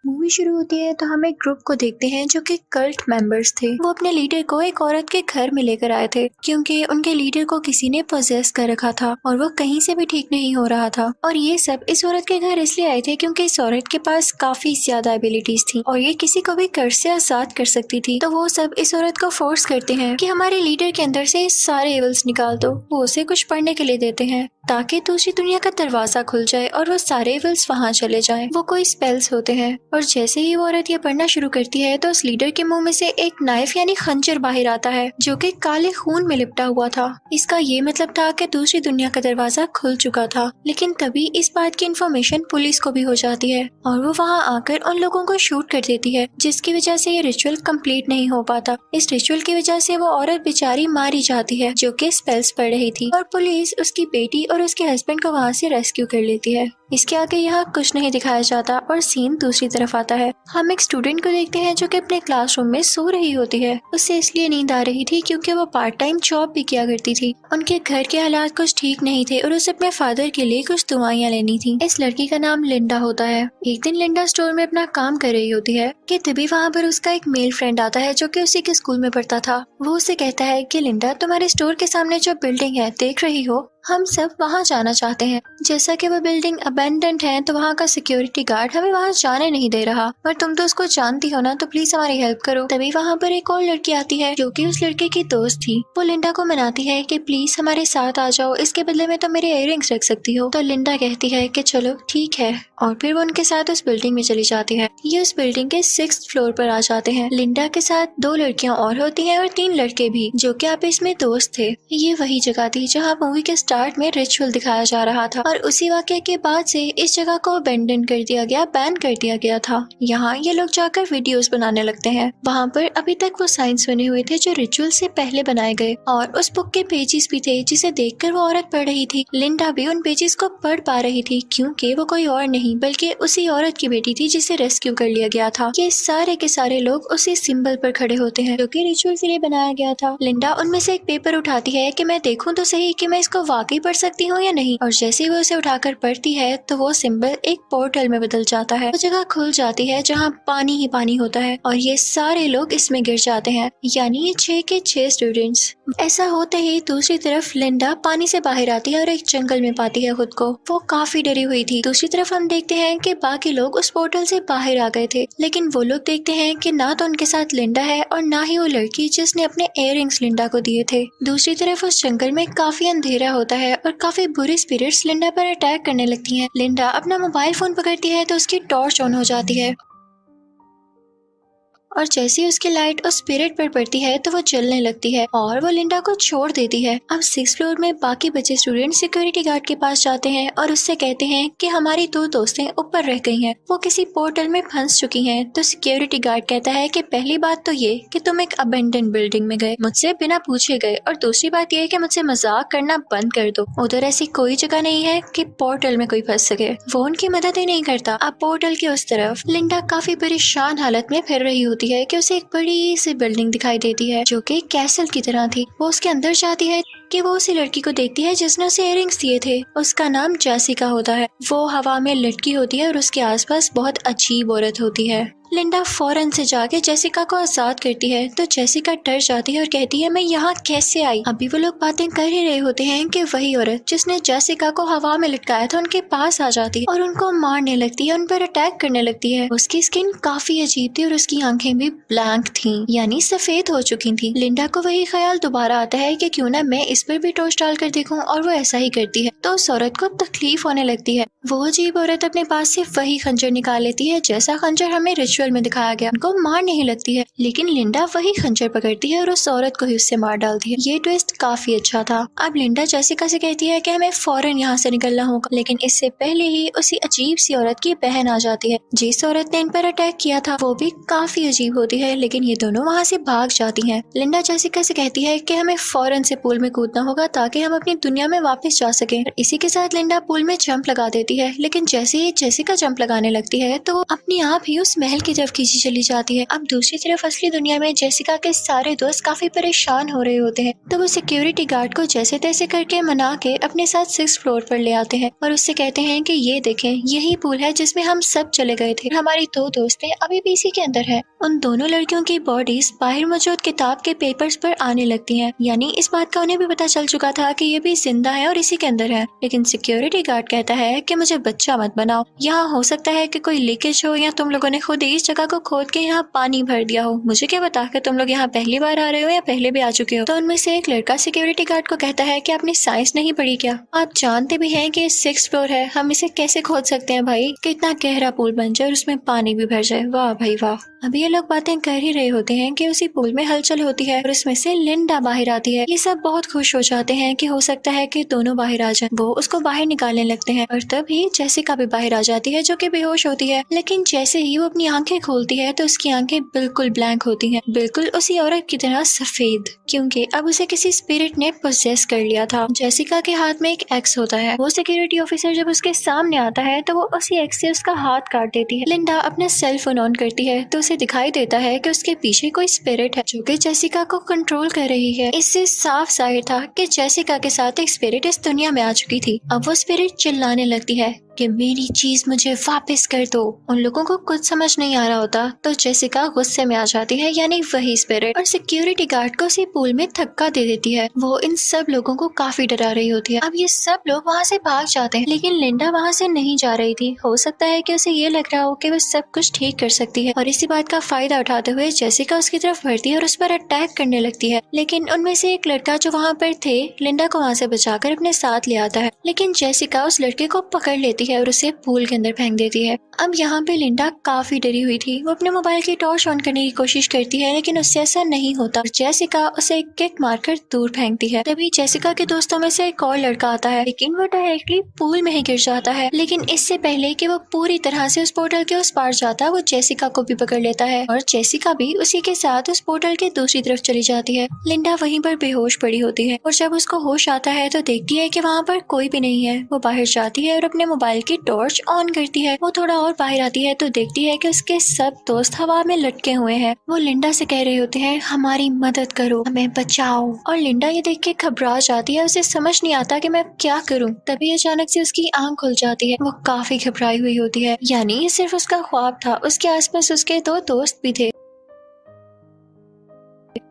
Movie शुरू होती है तो हम एक ग्रुप को देखते हैं जो कि कल्ट मेंबर्स थे। वो अपने लीडर को एक औरत के घर में लेकर आए थे क्योंकि उनके लीडर को किसी ने पोजेस कर रखा था और वो कहीं से भी ठीक नहीं हो रहा था। और ये सब इस औरत के घर इसलिए आए थे क्योंकि इस औरत के पास काफी ज्यादा एबिलिटीज थी और ये किसी को भी कर्ज से आजाद कर सकती थी। तो वो सब इस औरत को फोर्स करते हैं कि हमारे लीडर के अंदर से सारे एविल्स निकाल दो। वो उसे कुछ पढ़ने के लिए देते हैं ताकि दूसरी दुनिया का दरवाजा खुल जाए और वो सारे एविल्स वहाँ चले जाएं। वो कोई स्पेल्स होते हैं और जैसे ही वो औरत ये पढ़ना शुरू करती है तो उस लीडर के मुंह में से एक नाइफ यानी खंजर बाहर आता है जो कि काले खून में लिपटा हुआ था। इसका ये मतलब था कि दूसरी दुनिया का दरवाजा खुल चुका था। लेकिन तभी इस बात की इन्फॉर्मेशन पुलिस को भी हो जाती है और वो वहाँ आकर उन लोगों को शूट कर देती है, जिसकी वजह से ये रिचुअल कंप्लीट नहीं हो पाता। इस रिचुअल की वजह से वो औरत बेचारी मारी जाती है जो कि स्पेल्स पढ़ रही थी और पुलिस उसकी बेटी और उसके हस्बैंड को वहाँ से रेस्क्यू कर लेती है। इसके आगे यहाँ कुछ नहीं दिखाया जाता और सीन दूसरी तरफ आता है। हम एक स्टूडेंट को देखते हैं जो कि अपने क्लासरूम में सो रही होती है। उसे इसलिए नींद आ रही थी क्योंकि वो पार्ट टाइम जॉब भी किया करती थी। उनके घर के हालात कुछ ठीक नहीं थे और उसे अपने फादर के लिए कुछ दवाइयाँ लेनी थी। इस लड़की का नाम लिंडा होता है। एक दिन लिंडा स्टोर में अपना काम कर रही होती है कि तभी वहाँ पर उसका एक मेल फ्रेंड आता है जो कि उसी के स्कूल में पढ़ता था। वो उसे कहता है कि लिंडा, तुम्हारे स्टोर के सामने जो बिल्डिंग है देख रही हो, हम सब वहाँ जाना चाहते हैं। जैसा कि वो बिल्डिंग अबेंडेंट है तो वहाँ का सिक्योरिटी गार्ड हमें वहाँ जाने नहीं दे रहा, पर तुम तो उसको जानती हो ना, तो प्लीज हमारी हेल्प करो। तभी वहाँ पर एक और लड़की आती है जो कि उस लड़के की दोस्त थी। वो लिंडा को मनाती है कि प्लीज हमारे साथ आ जाओ, इसके बदले में तो मेरे इयररिंग्स रख सकती हो। तो लिंडा कहती है कि चलो ठीक है और फिर वो उनके साथ उस बिल्डिंग में चली जाती है। ये उस बिल्डिंग के 6th फ्लोर पर आ जाते हैं। लिंडा के साथ 2 लड़कियां और होती हैं और 3 लड़के भी जो कि आपस में दोस्त थे। ये वही जगह थी जहाँ मूवी के स्टार्ट में रिचुअल दिखाया जा रहा था और उसी वाक़ये के बाद से इस जगह को अबेंडन कर दिया गया, बैन कर दिया गया था। यहाँ ये लोग जाकर वीडियोस बनाने लगते हैं। वहाँ पर अभी तक वो साइंस बने हुए थे जो रिचुअल से पहले बनाए गए और उस बुक के पेजेस भी थे जिसे देखकर वो औरत पढ़ रही थी। लिंडा भी उन पेजेस को पढ़ पा रही थी क्योंकि वो कोई और नहीं बल्कि उसी औरत की बेटी थी जिसे रेस्क्यू कर लिया गया था। ये सारे के सारे लोग उसी सिंबल पर खड़े होते हैं जो कि रिचुअल के लिए बनाया गया था। लिंडा उनमें से एक पेपर उठाती है कि मैं देखूं तो सही कि मैं इसको वाकई पढ़ सकती हूँ या नहीं, और जैसे ही वो उसे उठाकर पढ़ती है तो वो सिंबल एक पोर्टल में बदल जाता है। वो जगह खुल जाती है जहाँ पानी ही पानी होता है और ये सारे लोग इसमें गिर जाते हैं, यानी ये 6 के 6 स्टूडेंट्स। ऐसा होते ही दूसरी तरफ लिंडा पानी से बाहर आती है और एक जंगल में पाती है खुद को। वो काफी डरी हुई थी। दूसरी तरफ हम देखते हैं कि बाकी लोग उस पोर्टल से बाहर आ गए थे, लेकिन वो लोग देखते हैं कि ना तो उनके साथ लिंडा है और ना ही वो लड़की जिसने अपने इयररिंग्स लिंडा को दिए थे। दूसरी तरफ उस जंगल में काफी अंधेरा होता है और काफी बुरी स्पिरिट्स लिंडा पर अटैक करने लगती हैं। लिंडा अपना मोबाइल फोन पकड़ती है तो उसकी टॉर्च ऑन हो जाती है और जैसे ही उसकी लाइट उस स्पिरिट पर पड़ती है तो वो जलने लगती है और वो लिंडा को छोड़ देती है। अब 6th फ्लोर में बाकी बचे स्टूडेंट सिक्योरिटी गार्ड के पास जाते हैं और उससे कहते हैं कि हमारी 2 दोस्तें ऊपर रह गई हैं, वो किसी पोर्टल में फंस चुकी हैं। तो सिक्योरिटी गार्ड कहता है कि पहली बात तो ये कि तुम एक अबेंडन बिल्डिंग में गए, मुझसे बिना पूछे गए, और दूसरी बात ये कि मुझसे मजाक करना बंद कर दो। उधर ऐसी कोई जगह नहीं है कि पोर्टल में कोई फंस सके। वो उनकी मदद ही नहीं करता। अब पोर्टल के उस तरफ लिंडा काफी परेशान हालत में फिर रही होती है कि उसे एक बड़ी सी बिल्डिंग दिखाई देती है जो कि कैसल की तरह थी। वो उसके अंदर जाती है कि वो उसी लड़की को देखती है जिसने उसे इयररिंग्स दिए थे। उसका नाम जेसिका होता है। वो हवा में लटकी होती है और उसके आसपास बहुत अजीब औरत होती है। लिंडा फौरन से जाके जेसिका को आजाद करती है तो जेसिका डर जाती है और कहती है मैं यहाँ कैसे आई। अभी वो लोग बातें कर ही रहे होते हैं कि वही औरत जिसने जेसिका को हवा में लटकाया था उनके पास आ जाती है और उनको मारने लगती है, उन पर अटैक करने लगती है। उसकी स्किन काफी अजीब थी और उसकी आंखें भी ब्लैंक थी, यानी सफेद हो चुकी थी। लिंडा को वही ख्याल दोबारा आता है कि क्यों ना मैं इस पर भी टॉर्च डाल कर देखूं, और वो ऐसा ही करती है। तो उस औरत को तकलीफ होने लगती है। वो अजीब औरत अपने पास से वही खंजर निकाल लेती है जैसा खंजर हमें रिचुअल में दिखाया गया। उनको मार नहीं लगती है, लेकिन लिंडा वही खंजर पकड़ती है और उस औरत को ही उससे मार डालती है। ये ट्विस्ट काफी अच्छा था। अब लिंडा जेसिका से कहती है कि हमें फौरन यहाँ से निकलना होगा, लेकिन इससे पहले ही उसी अजीब सी औरत की बहन आ जाती है। जिस औरत ने इन पर अटैक किया था वो भी काफी अजीब होती है, लेकिन ये दोनों वहाँ से भाग जाती है। लिंडा जेसिका से कहती है कि हमें फौरन से पूल में कूद कूदना होगा ताकि हम अपनी दुनिया में वापस जा सकें। इसी के साथ लिंडा पूल में जंप लगा देती है, लेकिन जैसे ही जेसिका जंप लगाने लगती है तो वो अपने आप ही उस महल की तरफ खींची चली जाती है। अब दूसरी तरफ असली दुनिया में जेसिका के सारे दोस्त काफी परेशान हो रहे होते हैं, तो वो सिक्योरिटी गार्ड को जैसे तैसे करके मना के अपने साथ 6th फ्लोर पर ले आते हैं और उससे कहते हैं कि ये देखें, यही पूल है जिसमें हम सब चले गए थे। हमारी 2 दोस्तें अभी भी इसी के अंदर है। उन दोनों लड़कियों की बॉडीज बाहर मौजूद किताब के पेपर्स पर आने लगती हैं, यानी इस बात का उन्हें भी पता चल चुका था कि ये भी जिंदा है और इसी के अंदर है। लेकिन सिक्योरिटी गार्ड कहता है कि मुझे बच्चा मत बनाओ, यहाँ हो सकता है कि कोई लीकेज हो या तुम लोगों ने खुद ही इस जगह को खोद के यहाँ पानी भर दिया हो। मुझे क्या पता कि तुम लोग यहाँ पहली बार आ रहे हो या पहले भी आ चुके हो। तो उनमें से एक लड़का सिक्योरिटी गार्ड को कहता है कि आपने साइंस नहीं पढ़ी क्या? आप जानते भी हैं कि 6th फ्लोर है, हम इसे कैसे खोद सकते हैं भाई? कितना गहरा पूल बन जाए और उसमें पानी भी भर जाए। वाह भाई वाह। अभी ये लोग बातें कर ही रहे होते हैं कि उसी पूल में हलचल होती है और उसमें से लिंडा बाहर आती है। ये सब बहुत खुश हो जाते हैं कि हो सकता है कि दोनों बाहर आ जाएं। वो उसको बाहर निकालने लगते हैं और तभी जेसिका भी बाहर आ जाती है जो कि बेहोश होती है। लेकिन जैसे ही वो अपनी आंखें खोलती है तो उसकी आंखें बिल्कुल ब्लैंक होती हैं, बिल्कुल उसी औरत की तरह सफेद, क्योंकि अब उसे किसी स्पिरिट ने पोजेस कर लिया था। जेसिका के हाथ में एक एक्स होता है। वो सिक्योरिटी ऑफिसर जब उसके सामने आता है तो वो उसी एक्स से उसका हाथ काट देती है। लिंडा अपना सेल फोन ऑन करती है तो उसे दिखाई देता है कि उसके पीछे कोई स्पिरिट है जो कि जेसिका को कंट्रोल कर रही है। इससे साफ जाहिर था कि जेसिका के साथ एक स्पिरिट इस दुनिया में आ चुकी थी। अब वो स्पिरिट चिल्लाने लगती है कि मेरी चीज मुझे वापस कर दो। उन लोगों को कुछ समझ नहीं आ रहा होता तो जेसिका गुस्से में आ जाती है, यानी वही स्पिरिट, और सिक्योरिटी गार्ड को उसी पूल में धक्का दे देती है। वो इन सब लोगों को काफी डरा रही होती है। अब ये सब लोग वहाँ से भाग जाते हैं, लेकिन लिंडा वहाँ से नहीं जा रही थी। हो सकता है कि उसे ये लग रहा हो कि वो सब कुछ ठीक कर सकती है और इसी बात का फायदा उठाते हुए जेसिका उसकी तरफ बढ़ती है और उस पर अटैक करने लगती है। लेकिन उनमें से एक लड़का जो वहाँ पर थे लिंडा को वहाँ से बचाकर अपने साथ ले आता है, लेकिन जेसिका उस लड़के को पकड़ लेती है और उसे पूल के अंदर फेंक देती है। अब यहाँ पे लिंडा काफी डरी हुई थी। वो अपने मोबाइल की टॉर्च ऑन करने की कोशिश करती है, लेकिन उससे ऐसा नहीं होता। जेसिका उसे एक किक मारकर दूर फेंकती है। तभी जेसिका के दोस्तों में से एक और लड़का आता है, लेकिन वो डायरेक्टली पूल में ही गिर जाता है। लेकिन इससे पहले कि वो पूरी तरह से उस पोर्टल के उस पार जाता, वो जेसिका को भी पकड़ लेता है और जेसिका भी उसी के साथ उस पोर्टल के दूसरी तरफ चली जाती है। लिंडा वहीं पर बेहोश पड़ी होती है और जब उसको होश आता है तो देखती है कि वहाँ पर कोई भी नहीं है। वो बाहर जाती है और अपने मोबाइल की टॉर्च ऑन करती है। वो थोड़ा और बाहर आती है तो देखती है कि उसके सब दोस्त हवा में लटके हुए हैं। वो लिंडा से कह रहे होते हैं, हमारी मदद करो, हमें बचाओ। और लिंडा ये देख के घबरा जाती है, उसे समझ नहीं आता कि मैं क्या करूं। तभी अचानक से उसकी आंख खुल जाती है। वो काफी घबराई हुई होती है, यानी ये सिर्फ उसका ख्वाब था। उसके आसपास उसके 2 दोस्त भी थे।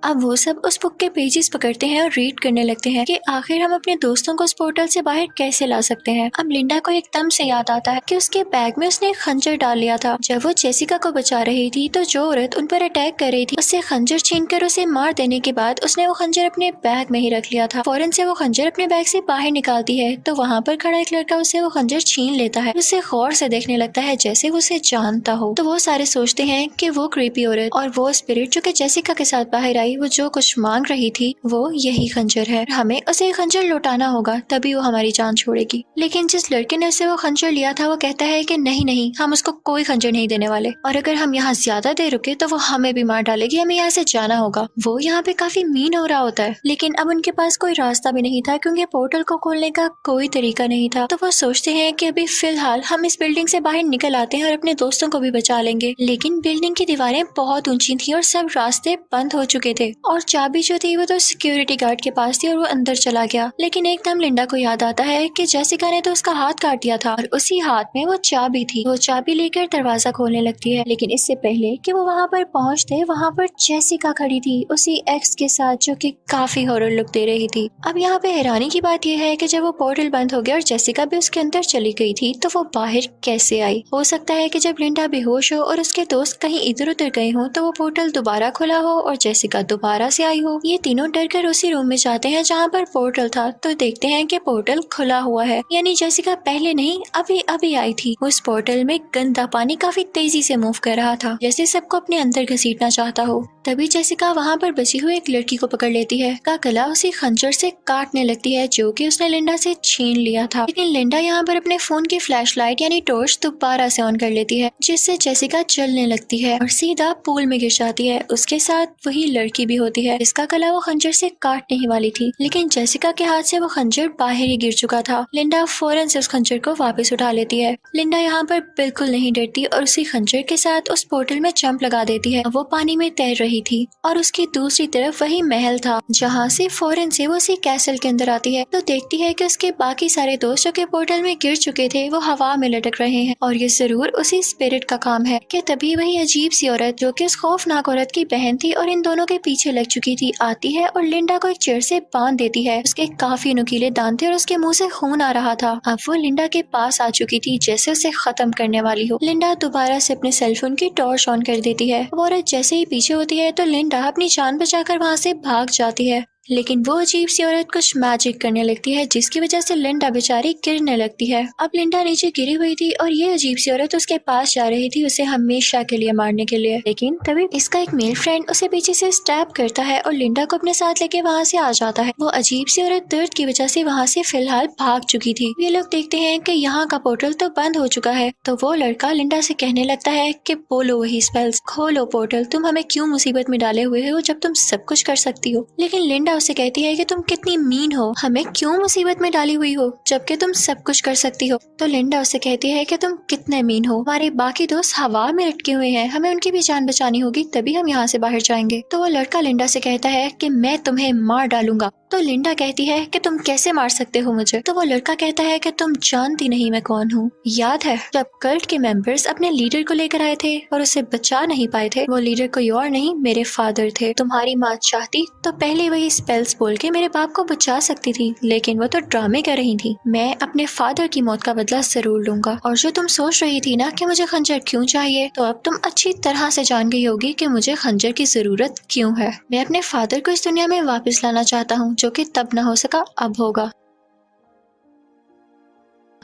अब वो सब उस बुक के पेजेस पकड़ते हैं और रीड करने लगते हैं कि आखिर हम अपने दोस्तों को उस पोर्टल से बाहर कैसे ला सकते हैं। अब लिंडा को एकदम से याद आता है कि उसके बैग में उसने एक खंजर डाल लिया था। जब वो जेसिका को बचा रही थी तो जो औरत उन पर अटैक कर रही थी उससे खंजर छीनकर उसे मार देने के बाद उसने वो खंजर अपने बैग में ही रख लिया था। फौरन से वो खंजर अपने बैग से बाहर निकालती है तो वहाँ पर खड़ा एक लड़का उसे वो खंजर छीन लेता है। उसे गौर से देखने लगता है जैसे वो उसे जानता हो। तो वो सारे सोचते हैं कि वो क्रीपी औरत और वो स्पिरिट जो कि जेसिका के साथ बाहर आई, वो जो कुछ मांग रही थी वो यही खंजर है। हमें उसे खंजर लौटाना होगा, तभी वो हमारी जान छोड़ेगी। लेकिन जिस लड़के ने उससे वो खंजर लिया था वो कहता है कि नहीं नहीं, हम उसको कोई खंजर नहीं देने वाले, और अगर हम यहाँ ज्यादा देर रुके तो वो हमें भी मार डालेगी, हमें यहाँ से जाना होगा। वो यहाँ पे काफी मीन हो रहा होता है, लेकिन अब उनके पास कोई रास्ता भी नहीं था क्योंकि पोर्टल को खोलने का कोई तरीका नहीं था। तो वो सोचते हैं कि अभी फिलहाल हम इस बिल्डिंग से बाहर निकल आते हैं और अपने दोस्तों को भी बचा लेंगे। लेकिन बिल्डिंग की दीवारें बहुत ऊंची थी और सब रास्ते बंद हो चुके थे और चाबी जो थी वो तो सिक्योरिटी गार्ड के पास थी और वो अंदर चला गया। लेकिन एकदम लिंडा को याद आता है कि जेसिका ने तो उसका हाथ काट दिया था और उसी हाथ में वो चाबी थी। वो चाबी लेकर दरवाजा खोलने लगती है, लेकिन इससे पहले कि वो वहाँ पर पहुँचते वहाँ पर जेसिका खड़ी थी उसी एक्स के साथ जो कि काफी हॉरर लुक दे रही थी। अब यहाँ पे हैरानी की बात यह है कि जब वो पोर्टल बंद हो गया और जेसिका भी उसके अंदर चली गई थी तो वो बाहर कैसे आई। हो सकता है कि जब लिंडा बेहोश हो और उसके दोस्त कहीं इधर उधर गए हो तो वो पोर्टल दोबारा खुला हो और जेसिका दोबारा से आई हो। ये तीनों डरकर उसी रूम में जाते हैं जहाँ पर पोर्टल था तो देखते हैं कि पोर्टल खुला हुआ है, यानी जेसिका पहले नहीं अभी अभी आई थी। उस पोर्टल में गंदा पानी काफी तेजी से मूव कर रहा था, जैसे सबको अपने अंदर घसीटना चाहता हो। तभी जेसिका वहाँ पर बची हुई एक लड़की को पकड़ लेती है। का गला उसी खंजर से काटने लगती है जो कि उसने लिंडा से छीन लिया था। लेकिन लिंडा यहाँ पर अपने फोन की फ्लैशलाइट यानी टॉर्च दोबारा से ऑन कर लेती है, जिससे जेसिका जलने लगती है और सीधा पूल में गिर जाती है। उसके साथ वही लड़की भी होती है। इसका गला वो खंजर से काटने ही वाली थी, लेकिन जेसिका के हाथ से वो खंजर बाहर ही गिर चुका था। लिंडा फौरन से उस खंजर को वापस उठा लेती है। लिंडा यहाँ पर बिल्कुल नहीं डरती और उसी खंजर के साथ उस पोर्टल में जंप लगा देती है। वो पानी में तैर रही थी और उसकी दूसरी तरफ वही महल था, जहाँ से फौरन से वो उसी कैसल के अंदर आती है तो देखती है कि उसके बाकी सारे दोस्त जो के पोर्टल में गिर चुके थे वो हवा में लटक रहे हैं और ये जरूर उसी स्पिरिट का काम है। कि तभी वही अजीब सी औरत जो कि उस खौफनाक औरत की बहन थी और इन दोनों के पीछे लग चुकी थी, आती है और लिंडा को एक चेयर से बांध देती है। उसके काफी नुकीले दांत थे और उसके मुंह से खून आ रहा था। अब वो लिंडा के पास आ चुकी थी जैसे उसे खत्म करने वाली हो। लिंडा दोबारा से अपने सेलफोन की टॉर्च ऑन कर देती है। वो औरत जैसे ही पीछे होती है तो लिंडा अपनी जान बचाकर वहाँ से भाग जाती है, लेकिन वो अजीब सी औरत कुछ मैजिक करने लगती है जिसकी वजह से लिंडा बेचारी गिरने लगती है। अब लिंडा नीचे गिरी हुई थी और ये अजीब सी औरत उसके पास जा रही थी उसे हमेशा के लिए मारने के लिए, लेकिन तभी इसका एक मेल फ्रेंड उसे पीछे से स्टैब करता है और लिंडा को अपने साथ लेके वहाँ से आ जाता है। वो अजीब सी औरत दर्द की वजह से वहाँ से फिलहाल भाग चुकी थी। ये लोग देखते हैं कि यहाँ का पोर्टल तो बंद हो चुका है, तो वो लड़का लिंडा से कहने लगता है कि बोलो वही स्पेल्स, खोलो पोर्टल, तुम हमें क्यों मुसीबत में डाले हुए हो जब तुम सब कुछ कर सकती हो। लेकिन लिंडा उसे कहती है कि तुम कितनी मीन हो, हमें क्यों मुसीबत में डाली हुई हो जबकि तुम सब कुछ कर सकती हो। तो लिंडा उसे कहती है कि तुम कितने मीन हो, हमारे बाकी दोस्त हवा में लटके हुए हैं, हमें उनकी भी जान बचानी होगी तभी हम यहाँ से बाहर जाएंगे। तो वो लड़का लिंडा से कहता है कि मैं तुम्हें मार डालूंगा। तो लिंडा कहती है कि तुम कैसे मार सकते हो मुझे। तो वो लड़का कहता है कि तुम जानती नहीं मैं कौन हूँ। याद है जब कल्ट के मेंबर्स अपने लीडर को लेकर आए थे और उसे बचा नहीं पाए थे, वो लीडर कोई और नहीं मेरे फादर थे। तुम्हारी माँ चाहती तो पहले वही स्पेल्स बोल के मेरे बाप को बचा सकती थी, लेकिन वो तो ड्रामे कर रही थी। मैं अपने फादर की मौत का बदला जरूर लूंगा। और जो तुम सोच रही थी ना कि मुझे खंजर क्यों चाहिए, तो अब तुम अच्छी तरह से जान गई होगी कि मुझे खंजर की जरूरत क्यों है। मैं अपने फादर को इस दुनिया में वापस लाना चाहता हूँ, जो कि तब न हो सका अब होगा।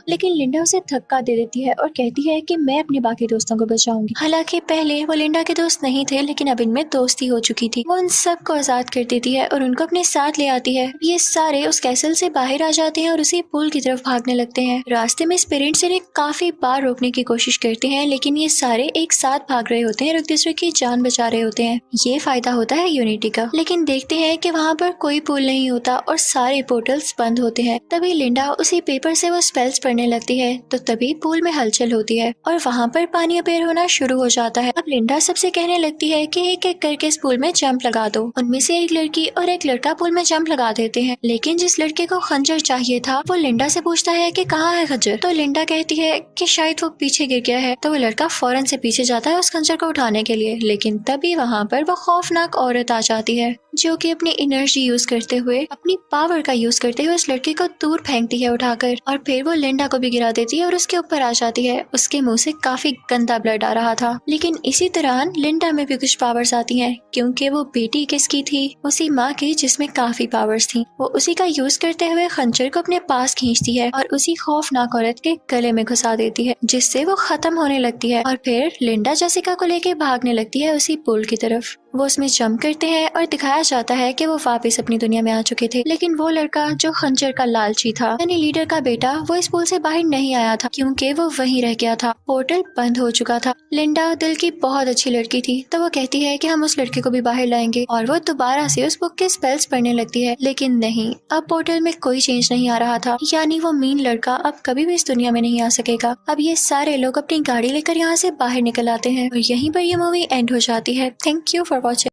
लेकिन लिंडा उसे धक्का दे देती है और कहती है कि मैं अपने बाकी दोस्तों को बचाऊंगी। हालांकि पहले वो लिंडा के दोस्त नहीं थे, लेकिन अब इनमें दोस्ती हो चुकी थी। वो उन सबको आजाद कर देती है और उनको अपने साथ ले आती है। ये सारे उस कैसल से बाहर आ जाते हैं और उसी पुल की तरफ भागने लगते हैं। रास्ते में स्पिरिट्स इन्हें काफी बार रोकने की कोशिश करते हैं, लेकिन ये सारे एक साथ भाग रहे होते हैं और एक दूसरे की जान बचा रहे होते हैं। ये फायदा होता है यूनिटी का। लेकिन देखते हैं कि वहाँ पर कोई पुल नहीं होता और सारे पोर्टल्स बंद होते हैं। तभी लिंडा उसी पेपर से वो स्पेल्स पढ़ने लगती है, तो तभी पूल में हलचल होती है और वहाँ पर पानी अपेयर होना शुरू हो जाता है। अब लिंडा सबसे कहने लगती है कि एक एक करके इस पूल में जंप लगा दो। उनमें से एक लड़की और एक लड़का पूल में जंप लगा देते हैं, लेकिन जिस लड़के को खंजर चाहिए था वो लिंडा से पूछता है कि कहाँ है खंजर। तो लिंडा कहती है कि शायद वो पीछे गिर गया है। तो वो लड़का फौरन से पीछे जाता है उस खंजर को उठाने के लिए, लेकिन तभी वहाँ पर वो खौफनाक औरत आ जाती है जो कि अपनी एनर्जी यूज करते हुए, अपनी पावर का यूज करते हुए उस लड़के को दूर फेंकती है उठाकर, और फिर वो लिंडा को भी गिरा देती है और उसके ऊपर आ जाती है। उसके मुंह से काफी गंदा ब्लड आ रहा था। लेकिन इसी दौरान लिंडा में भी कुछ पावर्स आती हैं, क्योंकि वो बेटी किसकी थी, उसी माँ की जिसमें काफी पावर्स थी। वो उसी का यूज करते हुए खंजर को अपने पास खींचती है और उसी खौफनाक औरत के गले में घुसा देती है, जिससे वो खत्म होने लगती है। और फिर लिंडा जेसिका को लेके भागने लगती है उसी पुल की तरफ। वो उसमें जंप करते हैं और दिखाया जाता है कि वो वापस अपनी दुनिया में आ चुके थे। लेकिन वो लड़का जो खंजर का लालची था, यानी लीडर का बेटा, वो इस पुल से बाहर नहीं आया था क्योंकि वो वहीं रह गया था। पोर्टल बंद हो चुका था। लिंडा दिल की बहुत अच्छी लड़की थी, तो वो कहती है कि हम उस लड़के को भी बाहर लाएंगे, और वो दोबारा से उस बुक के स्पेल्स पढ़ने लगती है। लेकिन नहीं, अब पोर्टल में कोई चेंज नहीं आ रहा था, यानी वो मीन लड़का अब कभी भी इस दुनिया में नहीं आ सकेगा। अब ये सारे लोग अपनी गाड़ी लेकर यहाँ से बाहर निकल आते हैं और यहीं पर ये मूवी एंड हो जाती है। Thank you for watching.